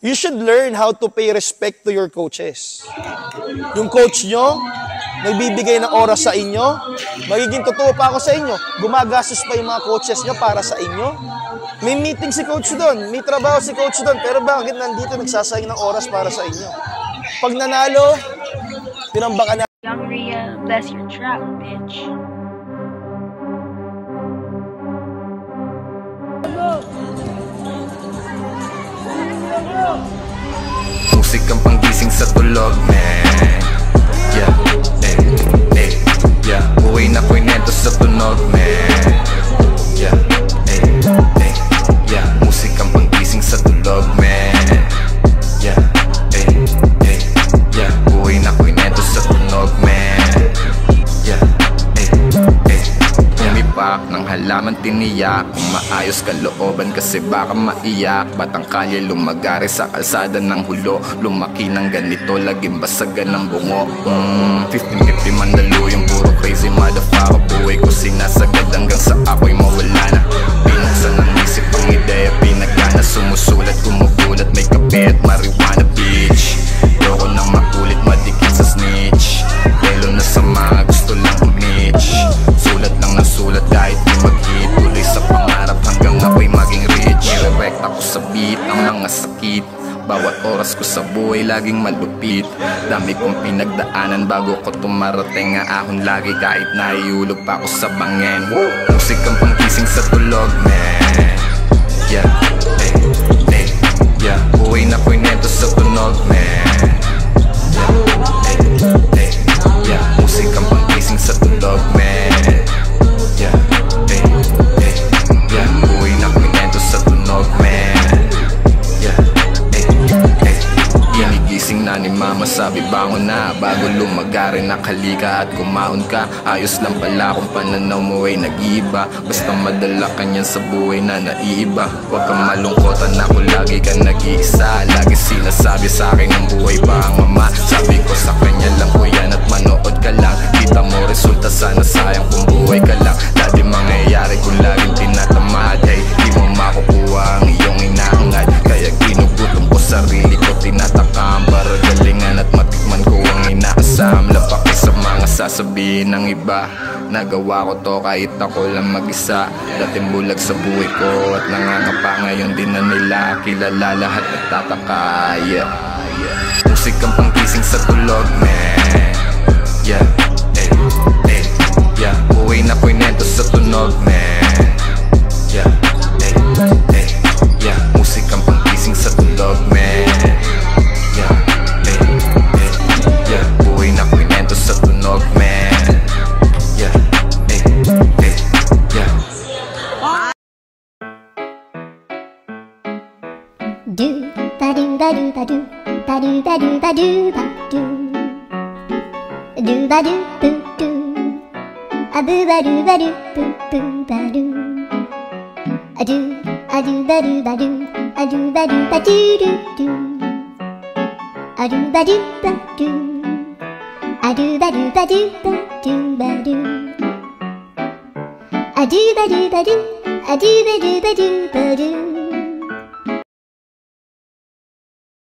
You should learn how to pay respect to your coaches. Yung coach nyo, nagbibigay ng oras sa inyo, magiging totoo pa ako sa inyo, gumagastos pa yung mga coaches nyo para sa inyo. May meeting si coach doon, may trabaho si coach doon, pero bakit nandito nagsasayang ng oras para sa inyo? Pag nanalo, tinambakan na. Young Rhea, bless your trap, bitch. Musik ang panggising sa tulog, man. Yeah, yeah. Uwi na ko'y neto sa tunog, man. Yeah, yeah. Musik ang panggising sa tulog, man. Yeah, yeah. Uwi na ko'y neto sa tunog, man. Yeah, Pumipak ng halaman tiniyak, kung maayos kalooban kasi baka maiyak. Batang kalye lumagari sa kalsada ng hulo, lumaki ng ganito, laging basagan ng bungo. 15-50 mandalo yung puro crazy motherfucker. Buhay ko sinasagad hanggang sa ako'y mawala na. Pinuksan ang isip ang ideya, pinagana, sumusulat, gumugulat, may kape at marijuana, bitch. Yoko nang makulit, madikit sa snitch, lalo na sa mga gusto lang umitch. Sulat lang ng sulat kahit di mag-hit, tuloy sa pangarap hanggang ako'y maging rich. Direct ako sa beat, ang mga sakit, bawat oras ko sa buhay laging malupit. Dami kong pinagdaanan bago ko tumarating, nga ahon lagi kahit naiulog pa ako sa bangin. Musik ang panggising sa tulog, man. Yeah, yeah. Uwi na ko'y neto sa tunog, man. Yeah, musik ang panggising sa tulog, man. Yeah, yeah. Uwi na ko'y neto sa tunog, man. Yeah, ginigising na ni mama, sabi bangon na, bago lumagari nakalika at kumaon ka. Ayos lang pala kung pananaw mo ay nag-iiba, basta madala ka niyan sa buhay na naiiba. Huwag kang malungkotan, ako lagi ka nag-iisa. Lagi sinasabi sa akin ang buhay ba ang mama, sabi ko sa kanya lang ko yan at manood ka lang. Kita mo resulta, sana sayang kung buhay ka lang. Dati mangyayari kung laging tinatamad, hey, di mo makukuha ang iyong inaangad. Kaya ginugutom ko sarili ko, tinatakam para galingan at matikman ko ang inaasam. Lapaki sa mga sasabihin ng iba, nagawa ko to kahit ako lang mag-isa. Dating bulag sa buhay ko at nangangapa, ngayon din na nila kilala lahat at tataka. Yeah, musik ang panggising sa tulog, man. Yeah, yeah. Uwi na ko'y neto sa tunog, man. Yeah, yeah. Musik ang panggising sa tulog, man. Yeah, yeah. Uwi na ko'y neto sa tunog, man. Yeah, yeah. Do ba do ba do ba do ba do ba do ba do ba do do ba do boo do a boo ba do ba do boo boo ba do a do ba do ba do a do ba do ba do do do a do ba do ba do a do ba do ba do ba do ba do a do ba do ba do a do ba do ba do ba do